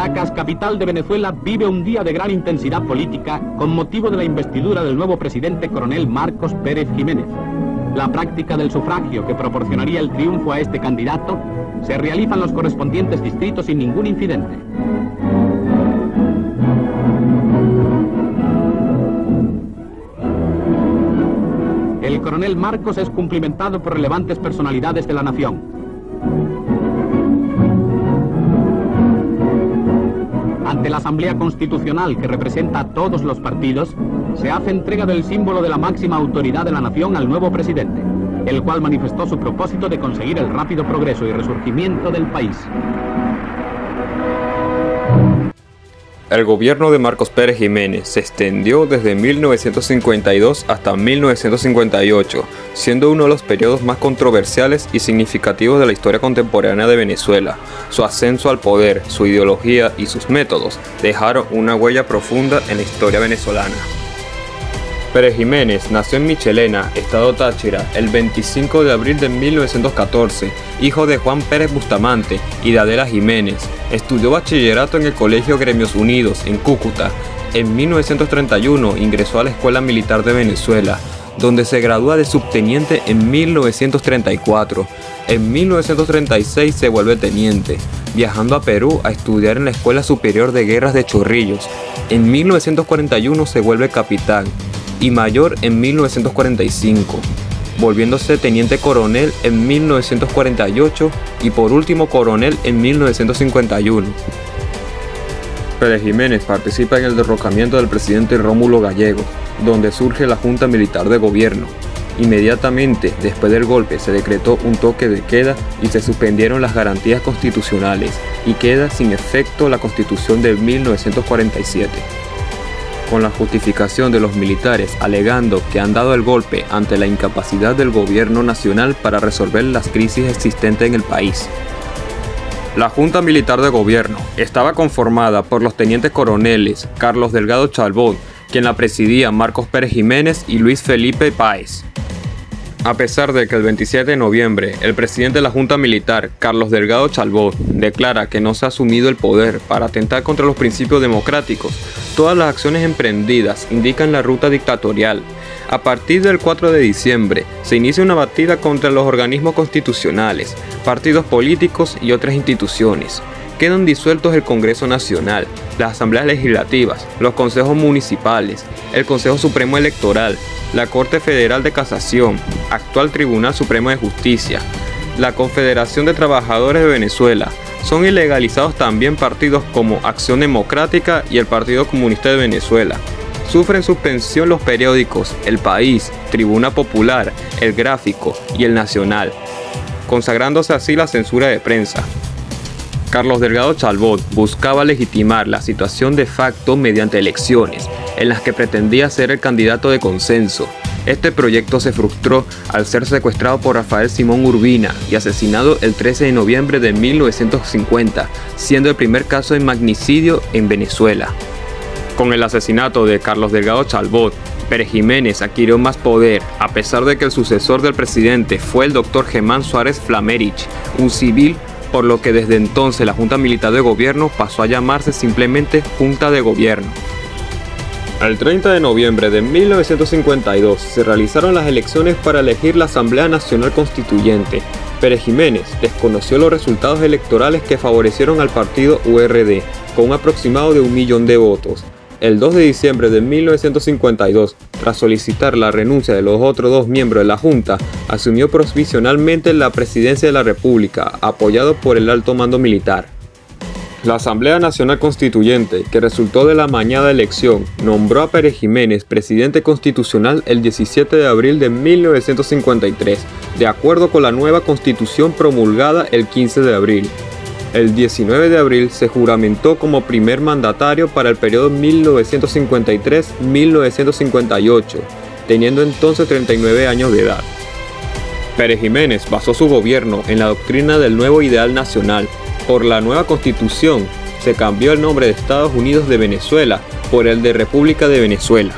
Caracas, capital de Venezuela, vive un día de gran intensidad política con motivo de la investidura del nuevo presidente coronel Marcos Pérez Jiménez. La práctica del sufragio que proporcionaría el triunfo a este candidato se realiza en los correspondientes distritos sin ningún incidente. El coronel Marcos es cumplimentado por relevantes personalidades de la nación. Ante la Asamblea Constitucional, que representa a todos los partidos, se hace entrega del símbolo de la máxima autoridad de la nación al nuevo presidente, el cual manifestó su propósito de conseguir el rápido progreso y resurgimiento del país. El gobierno de Marcos Pérez Jiménez se extendió desde 1952 hasta 1958, siendo uno de los periodos más controversiales y significativos de la historia contemporánea de Venezuela. Su ascenso al poder, su ideología y sus métodos dejaron una huella profunda en la historia venezolana. Pérez Jiménez nació en Michelena, estado Táchira, el 25 de abril de 1914, hijo de Juan Pérez Bustamante y de Adela Jiménez. Estudió bachillerato en el Colegio Gremios Unidos, en Cúcuta. En 1931 ingresó a la Escuela Militar de Venezuela, donde se gradúa de subteniente en 1934. En 1936 se vuelve teniente, viajando a Perú a estudiar en la Escuela Superior de Guerras de Chorrillos. En 1941 se vuelve capitán y mayor en 1945, volviéndose teniente coronel en 1948 y por último coronel en 1951. Pérez Jiménez participa en el derrocamiento del presidente Rómulo Gallego, donde surge la Junta Militar de Gobierno. Inmediatamente después del golpe se decretó un toque de queda y se suspendieron las garantías constitucionales y queda sin efecto la Constitución de 1947. Con la justificación de los militares alegando que han dado el golpe ante la incapacidad del gobierno nacional para resolver las crisis existentes en el país. La Junta Militar de Gobierno estaba conformada por los tenientes coroneles Carlos Delgado Chalbot, quien la presidía Marcos Pérez Jiménez y Luis Felipe Páez. A pesar de que el 27 de noviembre el presidente de la Junta Militar, Carlos Delgado Chalbot, declara que no se ha asumido el poder para atentar contra los principios democráticos, todas las acciones emprendidas indican la ruta dictatorial. A partir del 4 de diciembre se inicia una batida contra los organismos constitucionales, partidos políticos y otras instituciones. Quedan disueltos el Congreso Nacional, las asambleas legislativas, los consejos municipales, el Consejo Supremo Electoral, la Corte Federal de Casación, actual Tribunal Supremo de Justicia, la Confederación de Trabajadores de Venezuela. Son ilegalizados también partidos como Acción Democrática y el Partido Comunista de Venezuela. Sufren suspensión los periódicos El País, Tribuna Popular, El Gráfico y El Nacional, consagrándose así la censura de prensa. Carlos Delgado Chalbot buscaba legitimar la situación de facto mediante elecciones, en las que pretendía ser el candidato de consenso. Este proyecto se frustró al ser secuestrado por Rafael Simón Urbina y asesinado el 13 de noviembre de 1950, siendo el primer caso de magnicidio en Venezuela. Con el asesinato de Carlos Delgado Chalbot, Pérez Jiménez adquirió más poder, a pesar de que el sucesor del presidente fue el doctor Germán Suárez Flamerich, un civil, por lo que desde entonces la Junta Militar de Gobierno pasó a llamarse simplemente Junta de Gobierno. El 30 de noviembre de 1952 se realizaron las elecciones para elegir la Asamblea Nacional Constituyente. Pérez Jiménez desconoció los resultados electorales que favorecieron al partido URD, con un aproximado de 1 millón de votos. El 2 de diciembre de 1952, tras solicitar la renuncia de los otros dos miembros de la Junta, asumió provisionalmente la presidencia de la República, apoyado por el alto mando militar. La Asamblea Nacional Constituyente, que resultó de la amañada elección, nombró a Pérez Jiménez presidente constitucional el 17 de abril de 1953, de acuerdo con la nueva Constitución promulgada el 15 de abril. El 19 de abril se juramentó como primer mandatario para el periodo 1953-1958, teniendo entonces 39 años de edad. Pérez Jiménez basó su gobierno en la doctrina del nuevo ideal nacional. Por la nueva Constitución se cambió el nombre de Estados Unidos de Venezuela por el de República de Venezuela.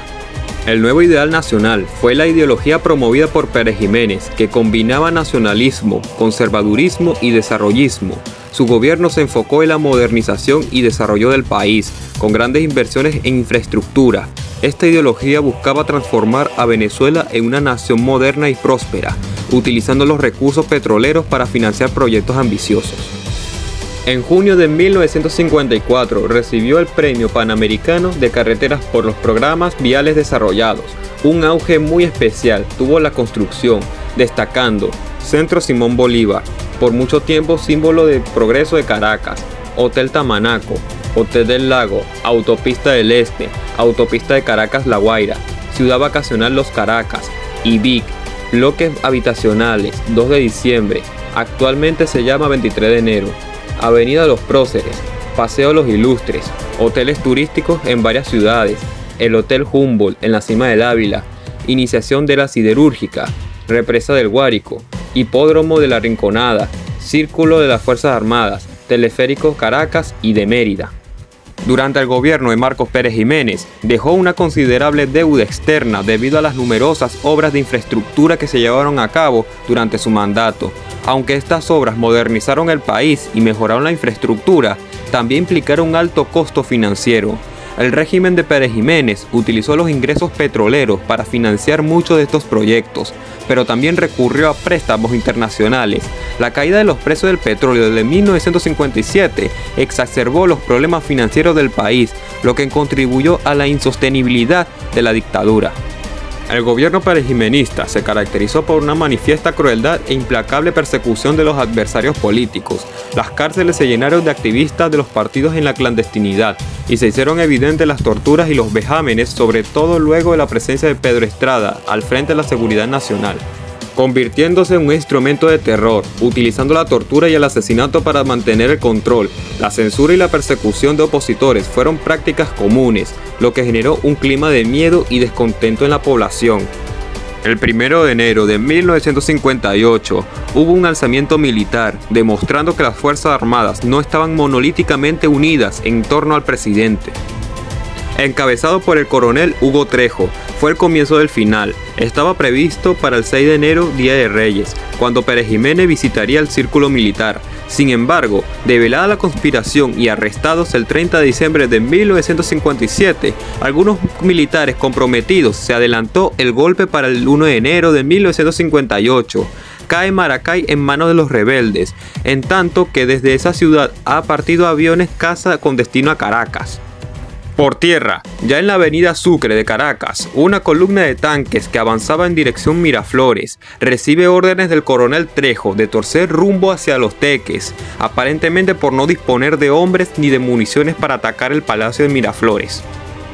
El nuevo ideal nacional fue la ideología promovida por Pérez Jiménez, que combinaba nacionalismo, conservadurismo y desarrollismo. Su gobierno se enfocó en la modernización y desarrollo del país, con grandes inversiones en infraestructura. Esta ideología buscaba transformar a Venezuela en una nación moderna y próspera, utilizando los recursos petroleros para financiar proyectos ambiciosos. En junio de 1954 recibió el Premio Panamericano de Carreteras por los programas viales desarrollados. Un auge muy especial tuvo la construcción, destacando Centro Simón Bolívar, por mucho tiempo símbolo de progreso de Caracas, Hotel Tamanaco, Hotel del Lago, Autopista del Este, Autopista de Caracas-La Guaira, Ciudad Vacacional Los Caracas, IBIC, bloques habitacionales, 2 de diciembre, actualmente se llama 23 de enero, Avenida Los Próceres, Paseo Los Ilustres, hoteles turísticos en varias ciudades, el Hotel Humboldt en la cima del Ávila, iniciación de la siderúrgica, represa del Guárico, hipódromo de la Rinconada, círculo de las Fuerzas Armadas, teleférico Caracas y de Mérida. Durante el gobierno de Marcos Pérez Jiménez, dejó una considerable deuda externa debido a las numerosas obras de infraestructura que se llevaron a cabo durante su mandato. Aunque estas obras modernizaron el país y mejoraron la infraestructura, también implicaron un alto costo financiero. El régimen de Pérez Jiménez utilizó los ingresos petroleros para financiar muchos de estos proyectos, pero también recurrió a préstamos internacionales. La caída de los precios del petróleo desde 1957 exacerbó los problemas financieros del país, lo que contribuyó a la insostenibilidad de la dictadura. El gobierno perejimenista se caracterizó por una manifiesta crueldad e implacable persecución de los adversarios políticos. Las cárceles se llenaron de activistas de los partidos en la clandestinidad y se hicieron evidentes las torturas y los vejámenes, sobre todo luego de la presencia de Pedro Estrada al frente de la seguridad nacional, convirtiéndose en un instrumento de terror, utilizando la tortura y el asesinato para mantener el control. La censura y la persecución de opositores fueron prácticas comunes, lo que generó un clima de miedo y descontento en la población. El 1 de enero de 1958 hubo un alzamiento militar, demostrando que las Fuerzas Armadas no estaban monolíticamente unidas en torno al presidente. Encabezado por el coronel Hugo Trejo, fue el comienzo del final. Estaba previsto para el 6 de enero, Día de Reyes, cuando Pérez Jiménez visitaría el círculo militar. Sin embargo, develada la conspiración y arrestados el 30 de diciembre de 1957, algunos militares comprometidos, se adelantó el golpe para el 1 de enero de 1958. Cae Maracay en manos de los rebeldes, en tanto que desde esa ciudad ha partido aviones caza con destino a Caracas. Por tierra, ya en la avenida Sucre de Caracas, una columna de tanques que avanzaba en dirección Miraflores recibe órdenes del coronel Trejo de torcer rumbo hacia Los Teques, aparentemente por no disponer de hombres ni de municiones para atacar el Palacio de Miraflores.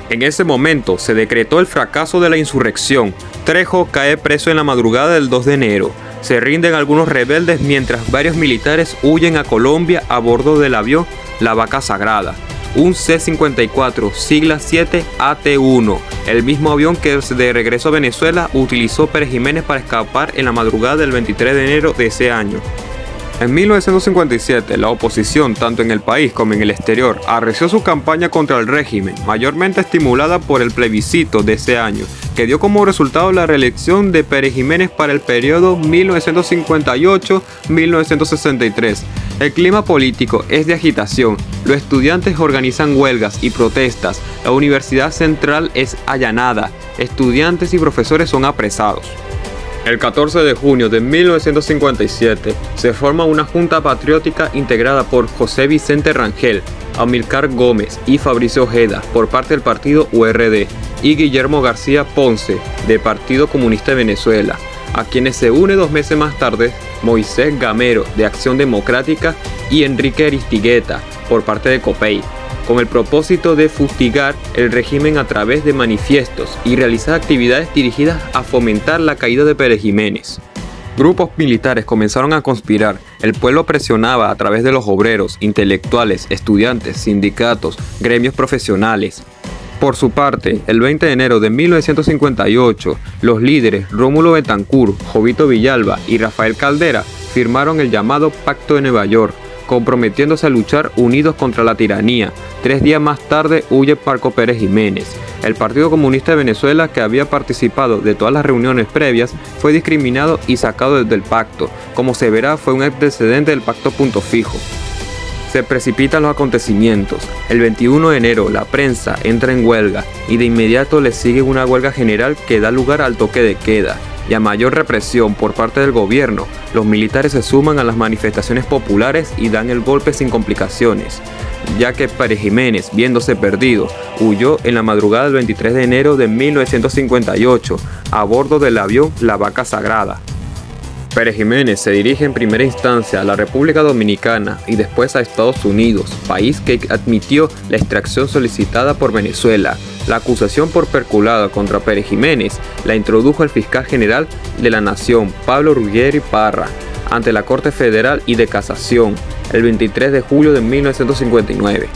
En ese momento se decretó el fracaso de la insurrección. Trejo cae preso en la madrugada del 2 de enero. Se rinden algunos rebeldes mientras varios militares huyen a Colombia a bordo del avión La Vaca Sagrada, un C-54, sigla 7 AT-1, el mismo avión que de regreso a Venezuela utilizó Pérez Jiménez para escapar en la madrugada del 23 de enero de ese año. En 1957, la oposición, tanto en el país como en el exterior, arreció su campaña contra el régimen, mayormente estimulada por el plebiscito de ese año, que dio como resultado la reelección de Pérez Jiménez para el periodo 1958-1963. El clima político es de agitación, los estudiantes organizan huelgas y protestas, la Universidad Central es allanada, estudiantes y profesores son apresados. El 14 de junio de 1957 se forma una junta patriótica integrada por José Vicente Rangel, Amílcar Gómez y Fabricio Ojeda por parte del partido URD y Guillermo García Ponce del Partido Comunista de Venezuela, a quienes se une 2 meses más tarde Moisés Gamero de Acción Democrática y Enrique Aristigueta por parte de COPEI, con el propósito de fustigar el régimen a través de manifiestos y realizar actividades dirigidas a fomentar la caída de Pérez Jiménez. Grupos militares comenzaron a conspirar, el pueblo presionaba a través de los obreros, intelectuales, estudiantes, sindicatos, gremios profesionales. Por su parte, el 20 de enero de 1958, los líderes Rómulo Betancourt, Jovito Villalba y Rafael Caldera firmaron el llamado Pacto de Nueva York, comprometiéndose a luchar unidos contra la tiranía. 3 días más tarde huye Marcos Pérez Jiménez. El Partido Comunista de Venezuela, que había participado de todas las reuniones previas, fue discriminado y sacado del pacto. Como se verá, fue un antecedente del pacto Punto Fijo. Se precipitan los acontecimientos. El 21 de enero la prensa entra en huelga y de inmediato le sigue una huelga general que da lugar al toque de queda. Y a mayor represión por parte del gobierno, los militares se suman a las manifestaciones populares y dan el golpe sin complicaciones, ya que Pérez Jiménez, viéndose perdido, huyó en la madrugada del 23 de enero de 1958 a bordo del avión La Vaca Sagrada. Pérez Jiménez se dirige en primera instancia a la República Dominicana y después a Estados Unidos, país que admitió la extracción solicitada por Venezuela. La acusación por peculado contra Pérez Jiménez la introdujo el fiscal general de la Nación, Pablo Ruggeri Parra, ante la Corte Federal y de Casación, el 23 de julio de 1959.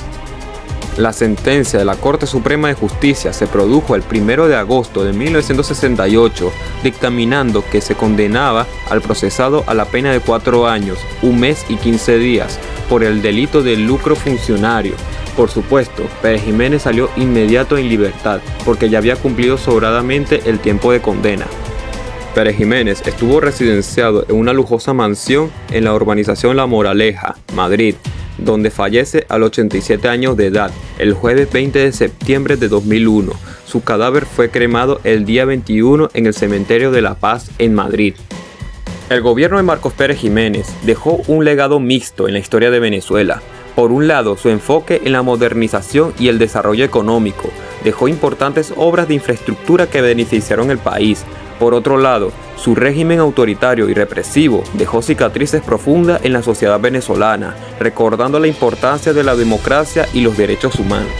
La sentencia de la Corte Suprema de Justicia se produjo el 1 de agosto de 1968, dictaminando que se condenaba al procesado a la pena de 4 años, 1 mes y 15 días, por el delito de lucro funcionario. Por supuesto, Pérez Jiménez salió inmediato en libertad, porque ya había cumplido sobradamente el tiempo de condena. Pérez Jiménez estuvo residenciado en una lujosa mansión en la urbanización La Moraleja, Madrid, donde fallece a los 87 años de edad, el jueves 20 de septiembre de 2001. Su cadáver fue cremado el día 21 en el Cementerio de la Paz en Madrid. El gobierno de Marcos Pérez Jiménez dejó un legado mixto en la historia de Venezuela. Por un lado, su enfoque en la modernización y el desarrollo económico dejó importantes obras de infraestructura que beneficiaron el país. Por otro lado, su régimen autoritario y represivo dejó cicatrices profundas en la sociedad venezolana, recordando la importancia de la democracia y los derechos humanos.